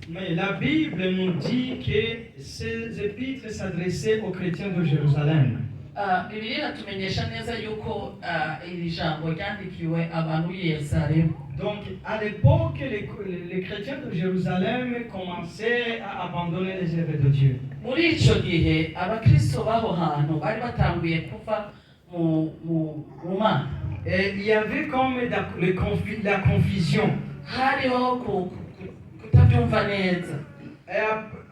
Mais la Bible nous dit que ces épîtres s'adressaient aux chrétiens de Jérusalem. Donc à l'époque, les chrétiens de Jérusalem commençaient à abandonner les œuvres de Dieu. Et il y avait comme la confusion. Et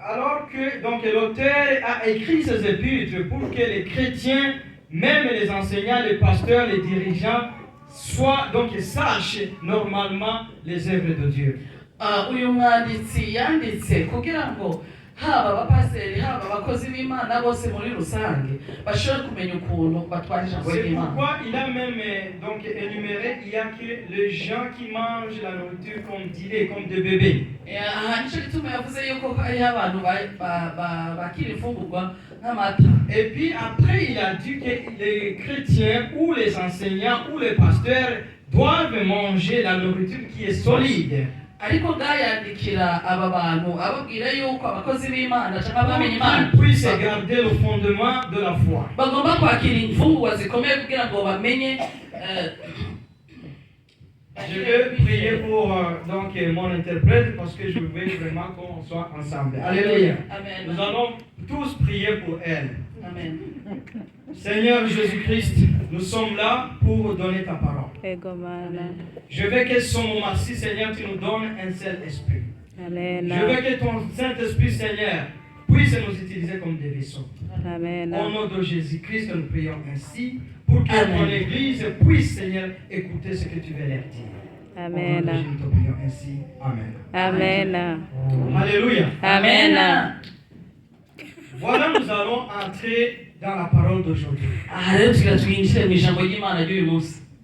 alors que donc l'auteur a écrit ces épîtres pour que les chrétiens, même les enseignants, les pasteurs, les dirigeants, soient donc sachent normalement les œuvres de Dieu. haba abapasiteri haba abakozi b'Imana bose muri rusange bashobora kumenya ukuntu batwara ijambo ry'Imana. C'est pourquoi il a même donc énuméré, il y a que les gens qui mangent la nourriture comme dilés, comme des bébés. Nicyo gituma yavuze yuko hariho abantu bakira imfungurwa nk'amata. Et puis après il a dit que les chrétiens ou les enseignants ou les pasteurs doivent manger la nourriture qui est solide. Ariko bwayandikira aba bantu ababwira yuko abakozi b'Imana cyangwa abamenye Imana puisse garder le fondement de la foi. Bagomba kwakira imfungurwa zikomeye kugira ngo bamenye. Je vais prier pour donc mon interprète parce que je veux vraiment qu'on soit ensemble. Alléluia. Amen. Nous allons tous prier pour elle. Amen. Seigneur Jésus-Christ, nous sommes là pour donner ta parole. Je veux que ce moment-ci, Seigneur, tu nous donnes un seul esprit. Amen. Je veux que ton Saint-Esprit, Seigneur, puisse nous utiliser comme des vaisseaux. Amen. Au nom de Jésus-Christ, nous prions ainsi pour que Amen. ton Église puisse, Seigneur, écouter ce que tu veux leur dire. Amen. Au nom de Jésus, nous te prions ainsi. Amen. Amen. Alléluia. Amen. Voilà, nous allons entrer dans la parole d'aujourd'hui.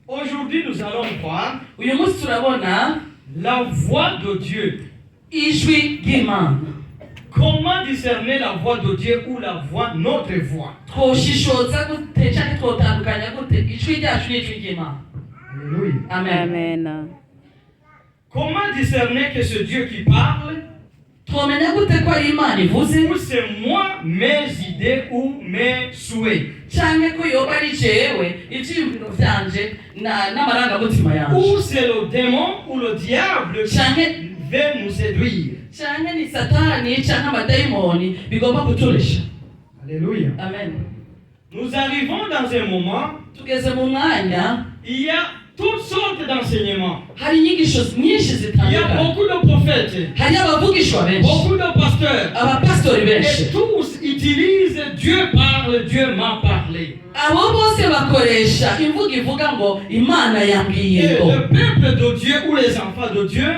Aujourd'hui, nous allons voir la voix de Dieu. Comment discerner la voix de Dieu ou la voix, notre voix? Alléluia. Amen. Comment discerner que c'est Dieu qui parle? Ou c'est moi, mes idées ou mes souhaits? Ou c'est le démon ou le diable qui veut nous séduire? Alléluia. Amen. Nous arrivons dans un moment, il y a toutes sortes d'enseignements. Il y a beaucoup de prophètes, beaucoup de pasteurs, et tous utilisent Dieu parle, Dieu m'a parlé. Et le peuple de Dieu ou les enfants de Dieu,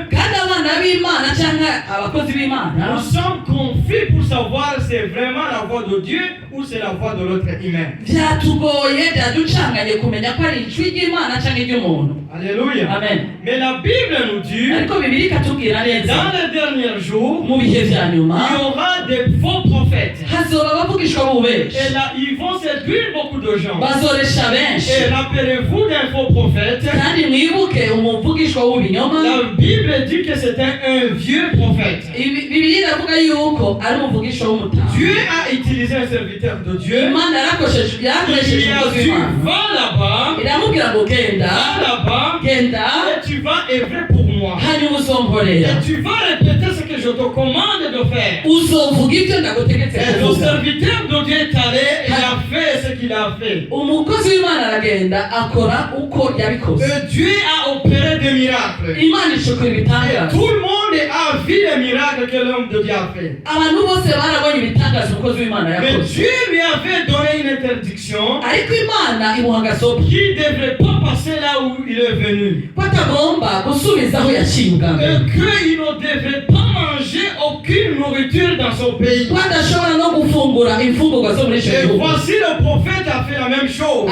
nous sommes confus pour savoir si c'est vraiment la voix de Dieu ou c'est la voix de l'autre humain. Alléluia. Amen. Mais la Bible nous dit, dans les derniers jours, il y aura des faux prophètes. Et là, ils vont séduire beaucoup de gens. Et rappelez-vous d'un faux prophète. La Bible dit que c'était un vieux prophète. Dieu a utilisé un serviteur de Dieu. Il a dit, va là-bas, et tu vas œuvrer pour moi. Et tu vas répéter ce que je te commande de faire. Et le serviteur de Dieu est allé, il a fait ce qu'il a fait. Et Dieu a opéré des miracles. Et tout le monde a vu les miracles que l'homme de Dieu a fait. Mais Dieu lui avait donné une interdiction qu'il ne devrait pas passer là où il est venu. Et qu'il ne devrait pas manger aucune nourriture dans son pays. Et voici le prophète a fait la même chose. En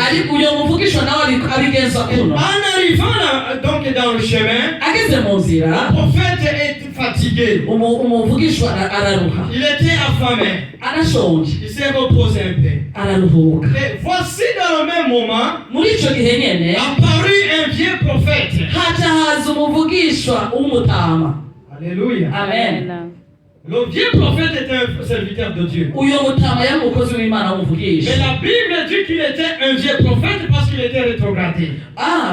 arrivant là, donc dans le chemin, le prophète est fatigué. Il était affamé. Il s'est reposé un peu. araruhuka. Et voici dans le même moment muri ico gihe nyene apparu un vieux prophète. haca haza umuvugishwa w'umutama. Alléluia. Amen. Le vieux prophète était un serviteur de Dieu. uyo mutama yari umukozi w'Imana w'umuvugisha. Mais la Bible dit qu'il était un vieux prophète parce qu'il était rétrogradé.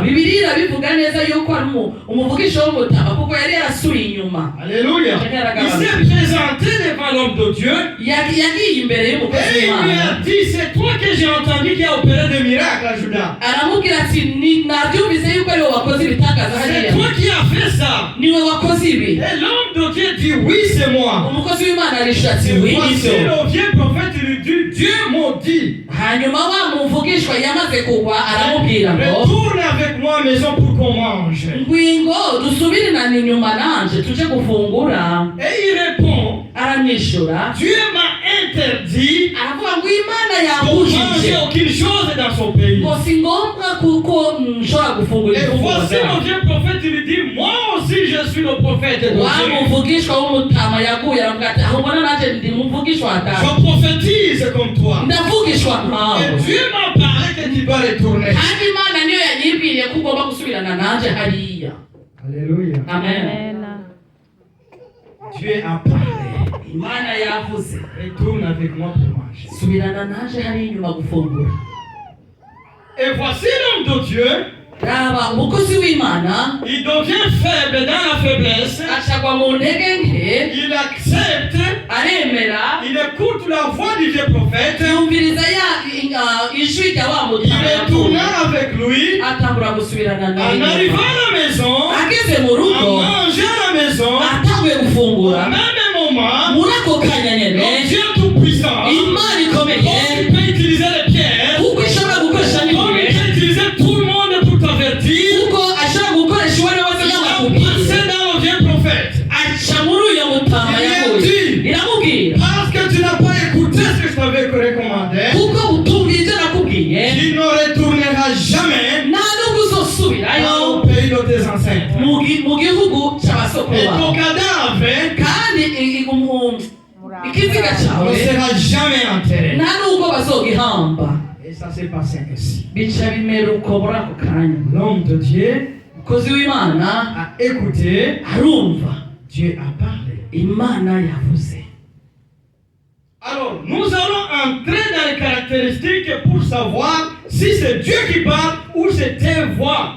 Bibiliya bivuga neza yuko ari umuvugisha w'umutama kuko yari yarasubiye inyuma. Alléluia. Il s'est présenté devant l'homme de Dieu. yagiye imbere y'umukozi Et il lui a dit, c'est toi que j'ai entendu qui a opéré des miracles à Juda. aramubwira ati nabyumvise yuko ari wowe wakoze ibitangaza C'est hariya. toi qui as fait ça. niwe wakoze ibi. Et l'homme de Dieu dit, oui, c'est moi. umukozi w'Imana arisha ati Et oui voici nibyo. le vieux prophète, il lui dit, Dieu maudit. hanyuma wa muvugishwa yamaze kugwa aramubwira ngo Retourne avec moi à la maison pour qu'on mange. ngwingo dusubirirane inyuma nanje tuje gufungura. Et il répond, aramwishura Dieu m'a interdit aravuga ngo Imana de manger yabujije aucune chose dans son pays. ngo si ngombwa kuko nshobora gufungura Et ifunguro voici le vieux prophète, il lui dit, moi aussi je suis le prophète de wa Dieu. muvugishwa w'umutama yaguye aravuga ati aho mbona nanje ndi muvugishwa Je ata prophétise comme toi. ndavugishwa nkawe. Et Dieu m'a parlé que tu dois retourner. kandi Imana niyo yanyibwiriye ko ugomba gusubirana nanje hariya. Alléluia. Amen. Dieu a parlé. Imana yavuze Retourne avec moi pour manger. subirana nanje hariya inyuma gufungura. Et voici l'homme de Dieu. raba umukozi w'Imana Il devient faible dans la faiblesse. acagwa mu ntege nke Il accepte. aremera Il écoute la voix du vieux prophète. yumviriza ijwi rya wa Il mutama retourna yavuye avec lui. atangura gusubirana En nawe. arrivant à la maison, ageze mu en rugo mangeant à la maison, atanguye au gufungura même moment, muri ako kanya nyene le Dieu tout-puissant, Imana ikomeye il peut utiliser les pierres, kuko ishobora gukoresha comme il n'ibuye peut utiliser tout le monde pour t'avertir. kuko ashobora gukoresha uwo ari we wese Il a n'abakubwiye passé dans le vieux prophète. aca muri uyo mutama yaguye iramubwira Parce que tu n'as pas écouté ce que je t'avais recommandé, kuko utumvira ibyo nakubwiye tu ne retourneras jamais nta n'ubwo uzosubirayo au pays de tes ancêtres. mu gihugu cy'abasokuru Et ton bawe cadavre kandi ikiziga ne cyawe sera jamais enterré. nta n'ubwo bazogihamba. Et ça s'est passé ainsi. bica bimera uko muri ako kanya L'homme de Dieu umukozi w'Imana a écouté, arumva Dieu a parlé. Imana yavuze. Alors, nous allons entrer dans les caractéristiques pour savoir si c'est Dieu qui parle ou c'est tes voix.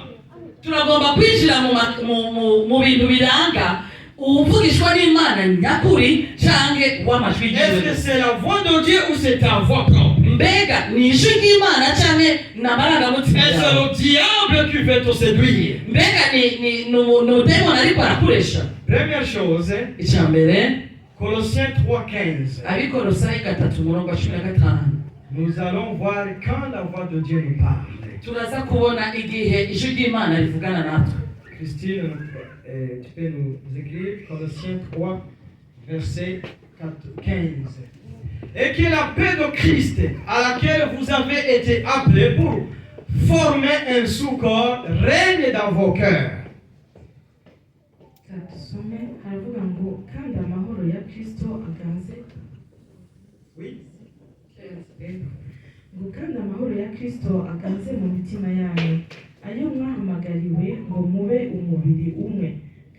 turagomba kwinjira mu bintu biranga uvugishwa n'Imana nyakuri canke w'amajwi Est-ce que yiwe. c'est la voix de Dieu ou c'est ta voix propre? mbega ni ijwi ry'Imana canke n'amarangamutima Et c'est yawe? le diable qui veut te séduire. mbega ni umudayimoni ariko arakoresha. Première chose, icya mbere Colossiens 3,15. abikolosayi 3:15 Nous allons voir quand la voix de Dieu nous parle. turaza kubona igihe ijwi ry'Imana rivugana natwe. Christine, tu peux nous écrire Colossiens 3, verset 15. Et que la paix de Christ, à laquelle vous avez été appelés pour former un sous-corps, règne dans vos cœurs. Tusome haravuga ngo kandi amahoro ya Kristo aganze Oui. ngo kandi amahoro ya Kristo aganze mu mitima yanyu ayo mwahamagariwe ngo mube umubiri umwe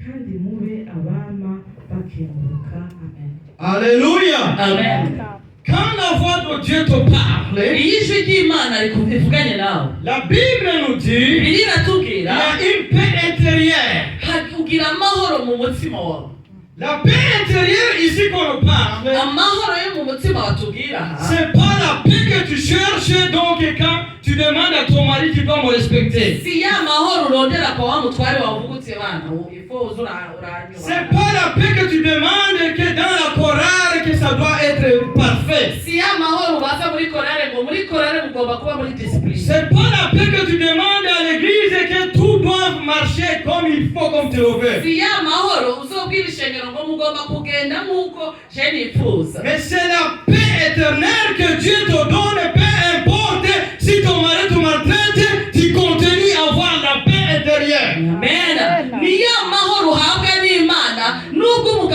kandi mube abama bakenguruka. Amen. Alléluia. Amen. Quand la voix de Dieu te parle, iyo ijwi ry'Imana rivuganye nawe, la Bible nous dit Bibiliya il y iratubwira a une paix intérieure. ugira amahoro mu mutima wawe. La paix intérieure ici qu'on nous parle, amahoro yo mu mutima watubwira aha c'est pas la paix que tu cherches, donc quand tu demandes à ton mari, tu dois me respecter. si ya mahoro urondera kwa wa mutware wavugutse bana ifo uzura uranyuma. C'est pas la paix que tu demandes que dans la chorale que ça doit être parfait. si ya mahoro baza muri korale ngo muri korale mugomba kuba muri discipline. C'est pas la paix que tu demandes à l'église et que tout doit marcher comme il faut, comme tu le veux. si ya mahoro uzobwira ishengero ngo mugomba kugenda nk'uko je nifuza. Mais c'est la paix éternelle que Dieu te donne, peu importe si ton mari te maltraite, tu continues à avoir la paix intérieure. Amen. ni ya mahoro uhabwa n'Imana nubwo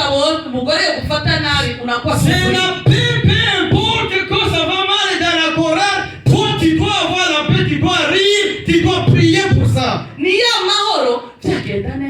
umugore gufata nabi unakuwa C'est la paix, peu importe que ça va mal dans la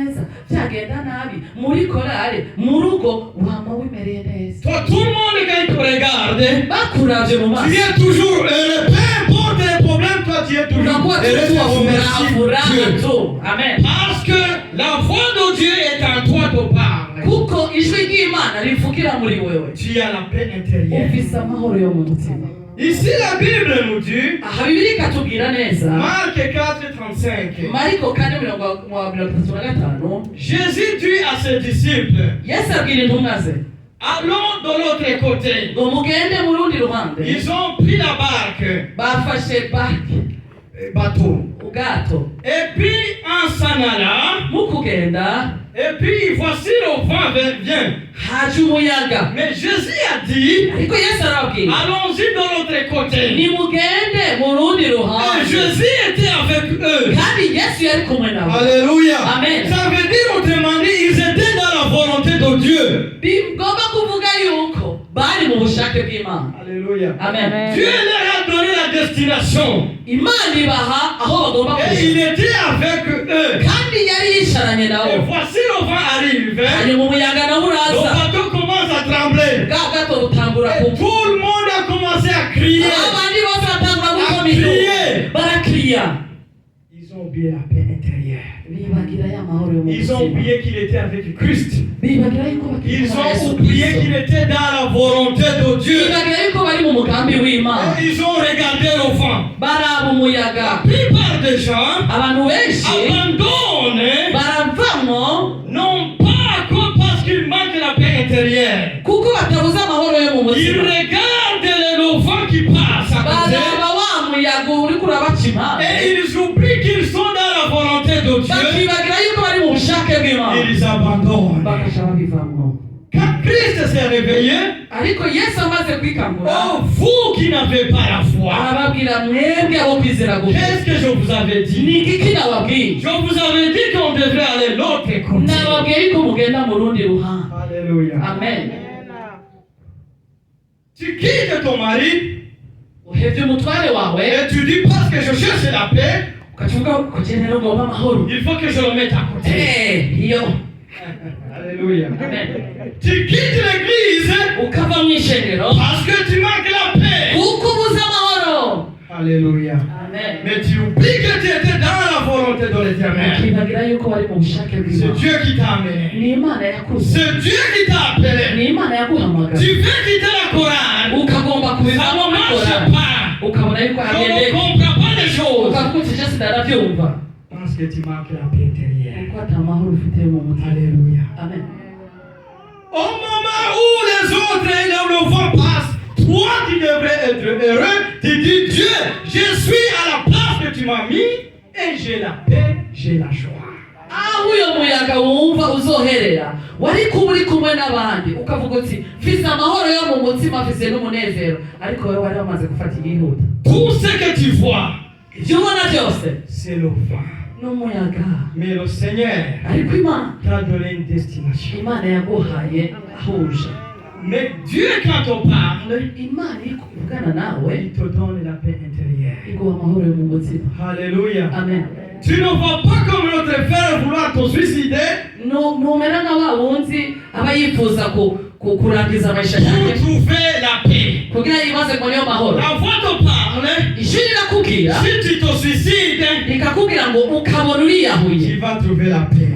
neza byagenda nabi muri korale mu rugo wama wimereye neza. Toi, tout le monde quand il te regarde, Bakuravye mu maso tu es toujours heureux. Peu importe les problèmes, toi tu es toujours unakuwa heureux. tu wa Merci furaha Dieu. tu. Amen. Parce que la voix de Dieu est en toi de parler. Kuko ijwi ry'Imana rivukira muri wewe. Tu as la paix intérieure. Ufise amahoro yo mu mutima. Ici la Bible nous dit, Aha Bibiliya ikatubwira neza. Marc 4:35. Mariko 4:35 Jésus dit à ses disciples, Yesu abwira intumwa ze allons de l'autre côté. ngo mugende mu rundi ruhande. Ils ont pris la barque, Bafashe bateau. ubwato Et puis en s'en allant, mu kugenda et puis voici le vent vient. haje umuyaga. Mais Jésus a dit, Ariko Yesu arababwira allons-y de l'autre côté. nimugende mu rundi Et ruhande. Jésus était avec eux. Kandi Yesu yari kumwe nabo. Alléluia. Amen. Ça veut dire autrement dit, ils étaient dans la volonté de Dieu. Bigomba kuvuga yuko bari mu bushake bw'Imana. Alléluia. Amen. Dieu leur a donné la destination. Imana ibaha aho bagomba Et kuja. il était avec eux. Kandi yari yicaranye Et nabo. voici le vent arrive. hanyuma umuyaga nawo Le uraza. bateau commence à trembler. Bwa gato butangura Et kuva. tout le monde a commencé à crier. Abandi bose batangura gukoma Crier. induru. Barakiriya. Ils ont oublié la paix intérieure. Bibagira ya mahoro yo mu Ils ont mutima. oublié qu'il était avec Christ. Bibagira yuko bakiri Ils kumwe na Yesu ont oublié Kristo. qu'il était dans la volonté de Dieu. Bibagira yuko bari mu mugambi w'Imana. Et ils ont regardé le vent. Baraba La umuyaga. plupart des gens Abantu benshi abandonnent, baravamo non pas à cause parce qu'il manque la paix intérieure. kuko batabuze amahoro yo mu Ils mutima. regardent le vent qui passe à côté. Baraba wa muyaga uriko urabaca impande. Et ils oublient qu'ils sont dans la volonté de Dieu. Bakibagira yuko bari mu bushake bw'Imana. Ils abandonnent. Bakaja babivamo. Quand Christ s'est réveillé, Ariko Yesu amaze kwikangura oh, vous qui n'avez pas la foi, arababwira mwebwe abo kwizera gusa. qu'est-ce que je vous avais dit? Ni iki nababwiye? Je vous avais dit qu'on devrait aller l'autre côté. Nababwiye yuko mugenda mu rundi ruhande. Alléluia. Amen. Tu quittes ton mari Uhevye umutware wawe et tu dis parce que je cherche la paix, ukavuga ko rero ngomba amahoro. il faut que je le mette à côté. Iyo. Alléluia. Amen. Tu quittes l'église Ukava mu ishengero parce que tu manques la paix. kuko ubuze amahoro. Alléluia. Amen. Mais tu oublies que tu étais dans la volonté de l'Éternel. Ukibagira yuko bari mu bushake C'est bw'Imana. Dieu qui t'a amené. Ni Imana yakuze. C'est Dieu qui t'a appelé. Ni Imana yaguhamagara. Tu veux quitter la Corane. Ukagomba Ça kubivamo ne marche bikora. pas. Ukabona yuko Je ne hagendeka. comprends pas les choses. Ukavuga uti Yesu ndarabyumva. Parce que tu manques la paix intérieure. Kuko ata mahoro ufite mu mutima. Alléluia. Amen. Au moment où les autres et le vent passent, toi qui devrais être heureux, tu dis Dieu, je suis à la place que tu m'as mis et j'ai la paix, j'ai la joie. aho uyo muyaga wumva uzoherera wari kuba uri kumwe n'abandi ukavuga uti mfise amahoro yo mu mutima mfise n'umunezero ariko wowe wari wamaze gufata igihuta. Tout ce que tu vois, ibyo ubona byose c'est le vent. n'umuyaga. Mais le Seigneur ariko Imana t'a donné une destination. Imana yaguhaye aho uja. Mais Dieu, quand on parle, Imana iri kuvugana nawe il te donne la paix intérieure. iguha amahoro yo mu mutima. Alléluia. Amen. Tu ne vas pas comme notre frère vouloir te suicider numera nka wa wundi aba yifuza kurangiza amaisha pour yake trouver la paix. kugira yibaze ngo niyo mahoro. La voix te parle. ijwi rirakubwira Si tu te suicides, rikakubwira ngo ukabona uriyahuye tu vas trouver la paix.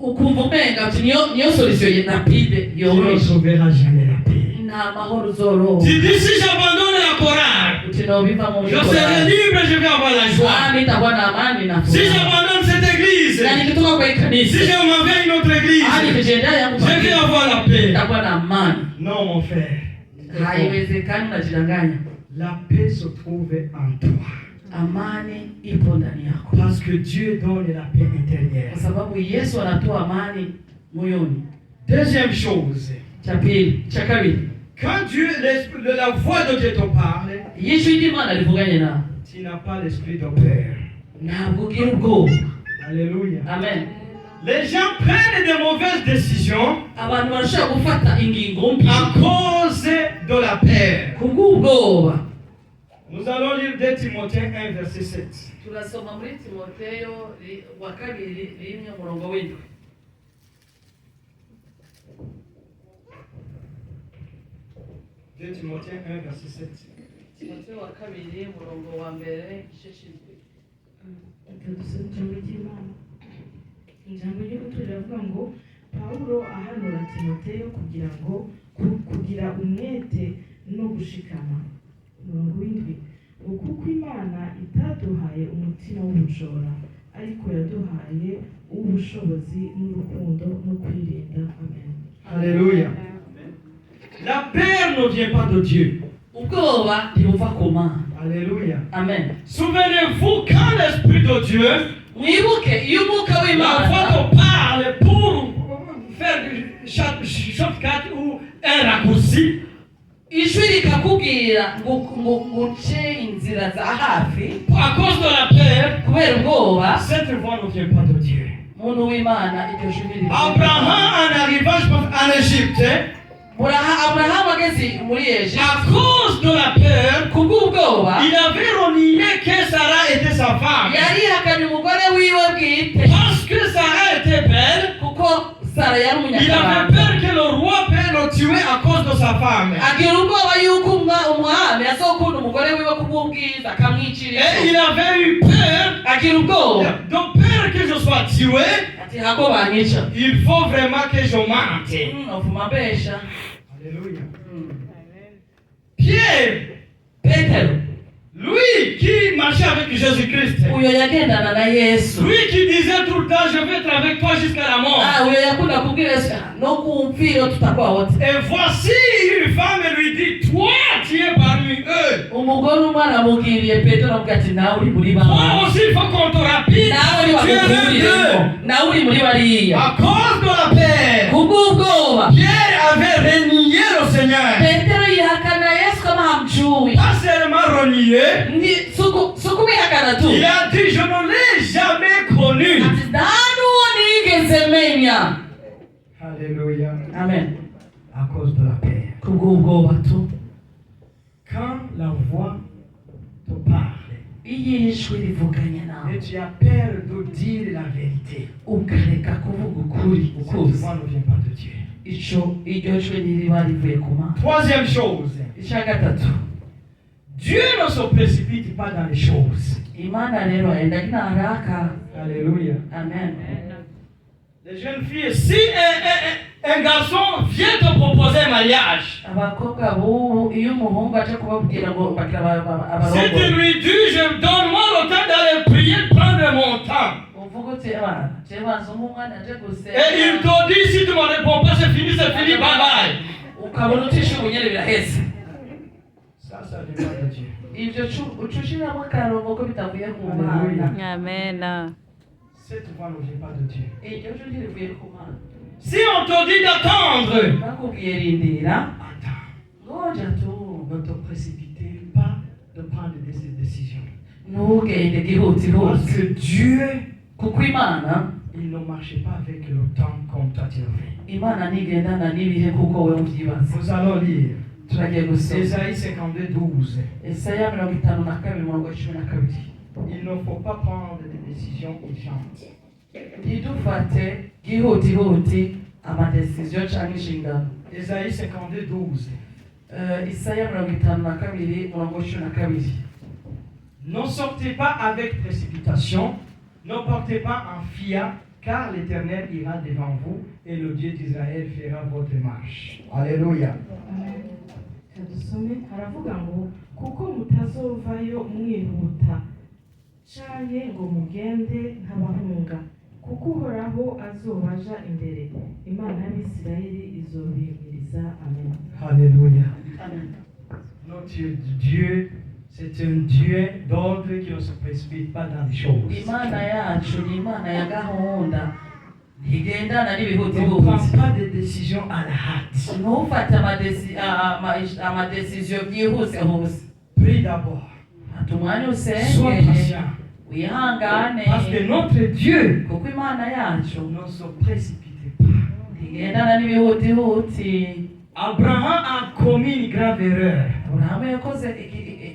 ukumva umenga ati niyo solution rapide Tu ne yoroshye. trouveras jamais la paix. nta mahoro uzoroha. Tu dis si j'abandonne la chorale, uti nobiva mu je serai libre, je vais avoir la joie. nitakuwa na amani na Si furaha. j'abandonne cette église, na nikitoka kwa si kanisa je m'en vais à une autre église, nikijiendea yangu je vais avoir la paix. nitakuwa na amani. Non, mon frère. Haiwezekani, unajidanganya. La paix se trouve en toi. Amani ipo ndani yako. Parce que Dieu donne la paix intérieure. Kwa sababu Yesu anatoa amani moyoni. Deuxième chose, Cha pili, cha kabili, quand Dieu, la voix de Dieu te parle, Yesu Imana alivuganye na tu n'as pas l'esprit de peur. ntabwo ugira ubwoba. Alléluia. Amen. Les gens prennent de mauvaises décisions Abantu barashobora gufata ingingo mbi à cause de la peur. kubw'ubwoba. Nous allons lire 2 Timothée 1, verset 7. Turasoma muri Timoteyo wa kabiri rimwe umurongo w'indwi. 2 Timothée 1, verset 7. Timoteyo wa kabiri murongo wa mbere igice cy'indwi. Reka dusome ijambo ry'Imana. Ijambo ry'Imana riravuga ngo Pawulo ahanura Timoteyo kugira umwete no gushikama. Umurongo w'indwi ngo kuko Imana itaduhaye umutima w'ubujora ariko yaduhaye ubushobozi n'urukundo no kwirinda. Amen. Alléluia. La peur ne vient pas de Dieu. Ubwoba ntibuva ku Mana. Alléluia. Amen. Souvenez-vous, quand l'Esprit de Dieu, Mwibuke iyo umwuka la w'Imana fois qu'on parle pour faire du shortcut ou un raccourci, ijwi rikakubwira ngo uce inzira za hafi à cause de la peur, kubera ubwoba, cette voix ne vient pas de Dieu. muntu w'Imana iryo jwi riri. Abraham, en arrivant, je pense, en Égypte, Aburahamu ageze muri Egiputa, à cause de la peur, kubw'ubwoba il avait renié que Sarah était sa femme. yarihakanye umugore wiwe bwite Parce que Sarah était belle, kuko Sara yari il avait umunyakabanga. peur que le roi peut le tuer à cause de sa femme. Agira ubwoba yuko umwami azokunda umugore wiwe kubw'ubwiza akamwicira Et icyo. il avait eu peur, Agira ubwoba de peur que je sois tué, ati hako banyica. il faut vraiment que je mente. Ovuma besha. Alléluia. Pierre, Petero lui qui marchait avec Jésus-Christ, uyo yagendana na Yesu. lui qui disait tout le temps, je vais être avec toi jusqu'à la mort. Uyo yakunda kubwira Yesu no kumvira tutakuwa wote. Et voici une femme lui dit, toi tu es parmi eux. Umugore umwe aramubwiriye Petero avuga ati nawe uri muri Toi bamwe. aussi il faut qu'on te rapide. Nawe uri Tu es l'un bagukuriremo. d'eux. Nawe uri muri bariya. À cause de la paix, Kubw'ubwoba Pierre avait renié le Seigneur. Petero yihakana Yesu kama hamjui. Pas seulement renié, Sukumihakana tu. il a dit, je ne l'ai jamais connu. Ati nta n'uwo nigeze menya. Alléluia. Amen. À cause de la paix. Kubw'ubwoba tu. Quand la voix te parle Iyo ijwi rivuganye nawe et tu as peur de dire la vérité, ukareka kuvuga ukuri cette ukuzi, voix ne vient pas de Dieu. iryo jwi ntiriba rivuye ku Mana. Troisième chose, Icya gatatu, Dieu ne se précipite pas dans les choses. Imana rero enda ina haraka. Alléluia. Amen. Les jeunes filles, si un garçon vient te proposer un mariage, Abakobwa bubu iyo umuhungu aje kubabwira ngo bakira si tu abarongo lui dis, donne-moi le temps d'aller prier, prendre mon temps, uvuga uti abana je bazungu umwana aje et il gusenga te dit, si tu ne me réponds pas, c'est fini, bye bye. ukabona utisha ubunyere biraheze. Ça vient pas de Dieu. Ibyo ucushiramo akarongo ko bitavuye ku Mana. Amen. Cette voix ne vient pas de Dieu. Iryo jwi ntirivuye ku Mana. Si on te dit d'attendre, Bakubwiye rindira attends. ngoja tu, Ne te précipitez pas de prendre des décisions. ntugende Parce gihutihuti que Dieu, kuko Imana il ne marche pas avec le temps comme toi tu le fais. Imana ntigendana n'ibihe kuko we ubyibaza. Nous allons lire Turagiye gusoma Ésaïe 52, 12. Yesaya 52 mirongo 12. Il ne faut pas prendre des décisions urgentes. ntidufate gihutihuti amadesiziyo cyangwa inshingano. Ésaïe 52, 12. Isaya 52 mirongo 12. Ne sortez pas avec précipitation, ne portez pas en fiat, car l'Éternel ira devant vous et le Dieu d'Israël fera votre marche. Alléluia. Kadusome haravuga ngo kuko mutazovayo mwihuta canke ngo mugende nk'abahunga kuko Uhoraho azobaja imbere Imana y'Abisirayeli izobimiriza. Amen. Alléluia. Amen. Notre Dieu, c'est un Dieu d'ordre qui ne se précipite pas dans les choses. Imana yacu ni Imana ya gahunda ntigendana On ne n'ibihutihuti. prend pas de décisions à la hâte. Ntufate amadesiziyo byihuse hose. Prie d'abord. Fata umwanya Sois usenge patient. wihangane Parce que notre Dieu kuko Imana yacu ne se précipite pas. ntigendana n'ibihutihuti. Abraham a commis une grave erreur. Aburahamu yakoze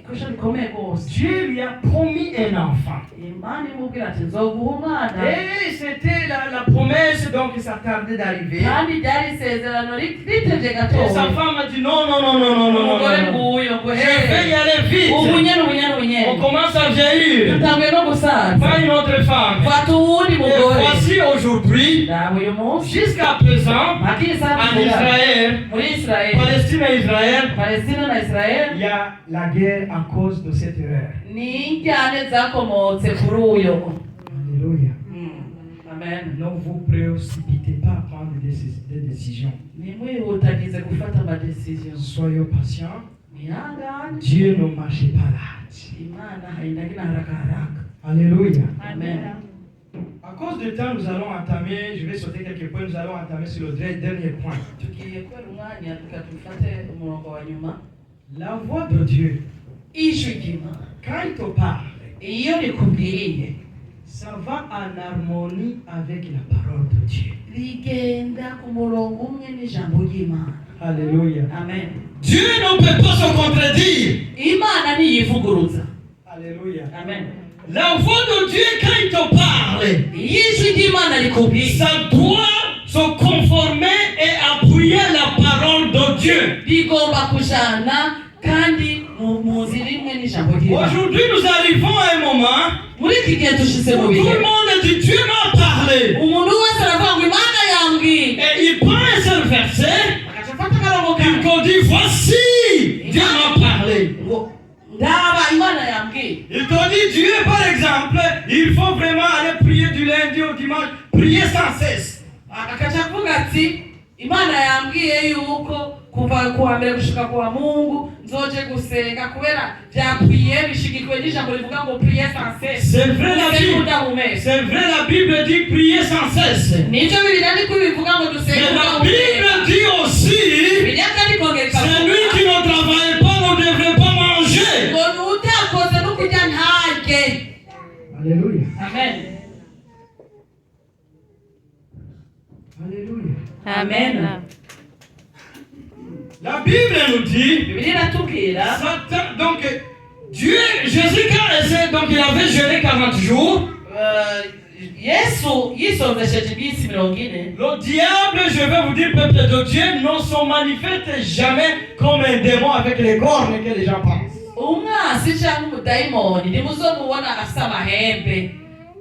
ikosa rikomeye rwose. Dieu lui a promis un enfant. imana imubwira ati nzoguha umwana Et c'était la promesse donc qui s'attendait d'arriver. kandi ryari isezerano ritevye Et gatoya sa femme a dit non, non, non, non, non, non, non, umugore non. nguyo ngo Je vais y aller vite. ubunyene On commence à vieillir. tutanguye no gusaza Pas une autre femme. fata uwundi Et mugore voici aujourd'hui, nawe uyu munsi jusqu'à présent, en Israël, muri Israeli Palestine et Israël, Palestina na il Israeli y a la guerre à cause de cette erreur. ni injyane zakomotse kuri uyo. Alléluia. Amen. Ne vous précipitez pas à prendre des décisions. Nimwihutagize gufata amadecision. Soyez patients. Mwihangane. Dieu ne marche pas là. Imana haindagi na haraka haraka. Alléluia. Amen. À cause du temps, nous allons entamer, je vais sauter quelques points, nous allons entamer sur le dernier point. Tugiye kwera umwanya tukatufate umurongo wa nyuma. La voix de Dieu, Ijwi ry'Imana quand il te parle, iyo rikubwiye ça va en harmonie avec la parole de Dieu. rigenda ku murongo umwe n'ijambo ry'Imana. Alléluia. Amen. Dieu ne peut pas se contredire. Imana ntiyivuguruza. Alléluia. Amen. La voix de Dieu, quand il te parle, Ijwi ry'Imana rikubwiye ça doit se conformer et appuyer la parole de Dieu. rigomba kujana kandi mu nzira imwe n'ijambo ry'Imana. Aujourd'hui, nous arrivons à un moment muri iki gihe dushyize où mu tout bihe le monde dit Dieu m'a parlé. umuntu wese aravuga ngo Imana yambwiye Et il prend un seul verset, agafata akarongo il kamwe te dit voici, Dieu m'a parlé. ngo ndaba Imana yambwiye. Il te dit Dieu, par exemple, il faut vraiment aller prier du lundi au dimanche, prier sans cesse. akaca avuga ati Imana yambwiye yuko kuva kuwa mbere gushika kuwa Mungu nzoje gusenga kubera byakwiye bishigikiwe n'ijambo rivuga ngo prier sans cesse. C'est vrai la Bible. C'est vrai la Bible dit prier sans cesse. Nicyo Bibiliya niko bivuga ngo dusenge. Mais la Bible dit aussi, Bibiliya kandi kongera celui qui ne travaille pas ne devrait pas manger. ngo utakoze no kurya ntarye. Alléluia. Amen. Alléluia. Amen. La Bible nous dit, Bibiliya iratubwira Satan, donc Dieu, Jésus donc il avait jeûné 40 jours. Yesu yisonzesheje iminsi 40. Le diable, je vais vous dire, peuple de Dieu, ne se manifeste jamais comme un démon avec les cornes que les gens pensent. Umwasi cyangwa umudayimoni ntimuzomubona afite amahembe.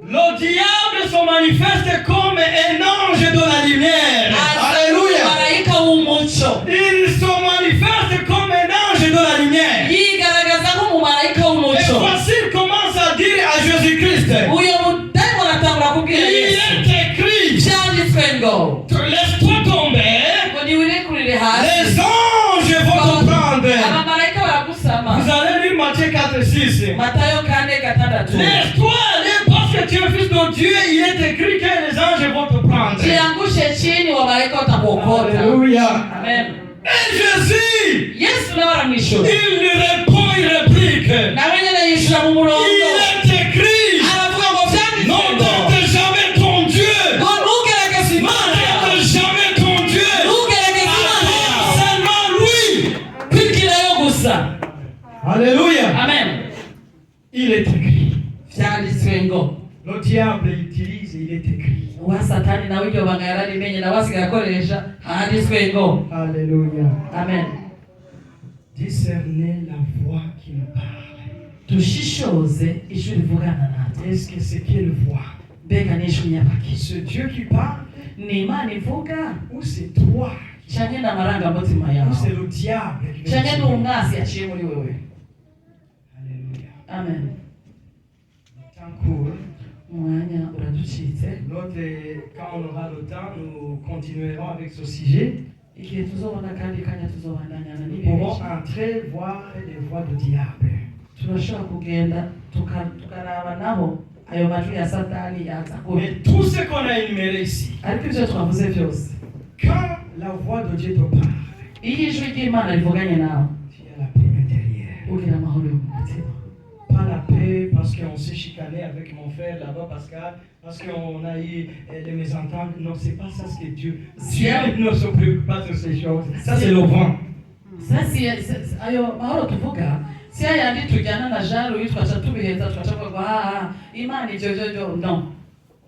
Le diable se manifeste comme un ange de la lumière. Alléluia. Marayika w'umucyo. Il se manifeste comme un ange de la lumière. Yigaragaza nk'umumarayika Et w'umucyo. voici il commence à dire à Jésus-Christ, Uyo mudayimoni atangura kubwira il Yesu. est écrit, Byanditswe ngo laisse-toi tomber, ngo niwirekurire hasi. les anges vont te prendre. Abamarayika baragusama. Vous allez lire Matthieu 4:6. Matayo 4:6. Laisse-toi aller parce que tu es fils de Dieu, il est écrit que les anges vont te prendre. Jiangushe chini wamarayika watakuokota. Alléluia. Amen. Et Jésus, Yesu nawe aramwishyura. il lui répond, il réplique. nawe nyine yishyura mu murongo. Il est écrit, aravuga ngo byanditswe non ngo tente jamais ton Dieu. ngo ntugerageze Ne Imana. tente jamais ton Dieu. Ntugerageze Imana. Seulement lui. kwigirayo gusa. Alléluia. Amen. Il est écrit. Byanditswe ngo Le diable utilise, il est écrit. wa satani nawe iryo banga yararimenye nawe asigaye akoresha handitswe ngo. Alléluia. Amen. Discernez la voix qui nous parle. Dushishoze ijwi rivugana natwe. Est-ce que c'est quelle voix? Mbega ni ijwi nyabaki? C'est Dieu qui parle Ni Imana ivuga ou c'est toi? canke ni amarangamutima Ou yawe c'est le diable qui vient canke te ni dire? umwasi yaciye muri wewe. Alléluia. Amen. Le temps court. Umwanya uraducitse. Quand on aura le temps, nous continuerons avec ce sujet. Igihe tuzobona kandi kanya tuzobandanyana Nous n'ibihe. pourrons entrer voir les voix du diable. Turashobora kugenda tukaraba naho ayo majwi ya satani yaza kubi. Mais tout ce qu'on a énuméré ici, Ariko ibyo twavuze byose, quand la voix de Dieu te parle, iyo ijwi ry'Imana rivuganye nawe tu as la paix intérieure. ugira amahoro yo mu mutima. Pas la paix parce qu'on s'est chicané avec mon frère là-bas, Pascal, parce qu'on a eu des mésententes. Non, c'est pas ça ce que Dieu. Dieu ne se préoccupe pas de ces choses. Ça, c'est le vent. Ayo mahoro tuvuga si yandi tujyana na Jean Louis twaca tubiheza twaca kwa Imana ivyo non.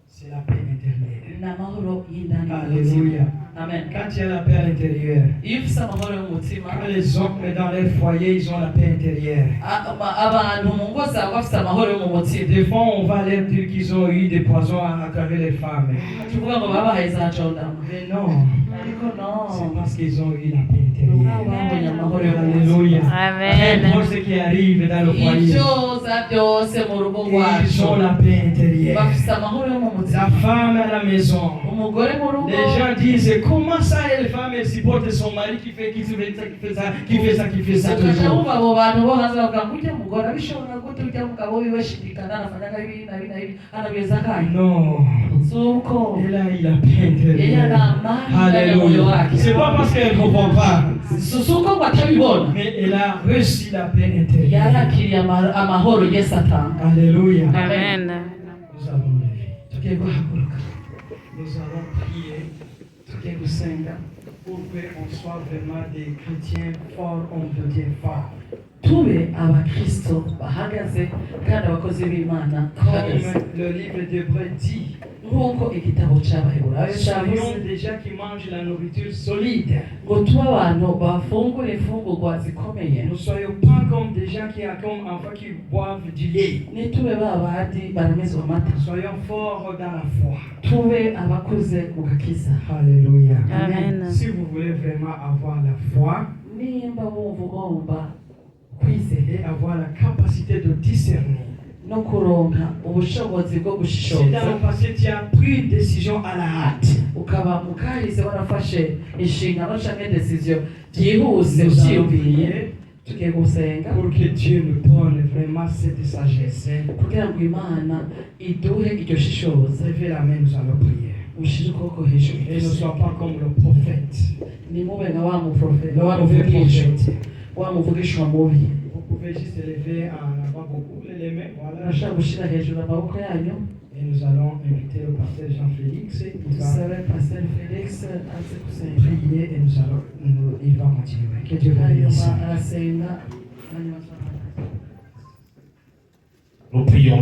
C'est la paix intérieure. N'amahoro y'indani. Alléluia. Amen. Quand il y a la paix à l'intérieur, Iyo ufise amahoro y'umutima, quand les hommes dans les foyers, ils ont la paix intérieure. abantu mu ngo zabo bafise amahoro yo mu mutima. Des fois, on va leur dire qu'ils ont eu des poisons à travers les femmes. Tuvuga ngo babahaye za jondama. Mais non, Ariko non. c'est parce qu'ils ont eu la paix intérieure. Babonye amahoro yo mu mutima. Alléluia. Amen. Pour ce qui arrive dans le foyer, Ivyoza byose mu rugo ils ont rwacu la paix intérieure. bafise amahoro yo mu La mutima. femme à la maison. Umugore mu rugo, Les gens disent comment ça les femmes elles supportent son mari qui fait ça ukaca toujours. wumva abo bantu bo hanze bavuga ngo urya mugore abishobora gute urya mugabo wiwe shidikana anafanyaga ibi na ibi na ibi anabweza kanyu. Non. Suko Elle a eu la paix yeye intérieure. ana amani ndani ya moyo Alléluia. wake. C'est pas parce qu'elle ne comprend pas, Suko ngo atabibona, mais elle a reçu la paix intérieure. yarakiriye amahoro Yesu atanga. Alléluia. Amen. Nous avons levé. Tugiye guhaguruka, Nous allons prier tugiye gusenga pour qu'on soit vraiment des chrétiens forts, on peut dire forts. tube abakristo bahagaze kandi abakozi b'Imana bahagaze Comme le livre d'Hébreux dit, nk'uko igitabo cy'Abaheburayo cyavuze soyons des gens qui mangent la nourriture solide. ngo tube abantu bafungura imfungurwa zikomeye. Nous ne soyons pas comme des gens comme enfants qui boivent du lait. Nitube babandi baramezwa amata, Soyons forts dans la foi. tube abakuze mu gakiza. Alléluia. Amen. Si vous voulez vraiment avoir la foi Nimba wumva ugomba kwizera et avoir la capacité de discerner, no kuronka ubushobozi bwo si gushishoza, dans le passé tu as pris une décision à la hâte, ukaba mukahise warafashe inshingano canke decision byihuse nous allons ucyiyumviye, prier tugiye gusenga pour que Dieu nous donne vraiment cette sagesse. kugira ngo Imana iduhe iryo shishoza. Levez la main, nous allons prier. Ushire ukuboko hejuru, Et ne sois pas comme le prophète. nimube nka wa muprofeti, Le wa mauvais muvugisha, prophète. wa muvugishwa mubi. Vous pouvez juste lever en avant beaucoup les mains. Voilà. Urashaka gushira hejuru amaboko yanyu. Et nous allons inviter le pasteur Jean-Félix. Il va Dusabe Pastor Felix aze gusenga, prier et il va continuer. Que Dieu vous bénisse. hanyuma arasenga, hanyuma Nous prions.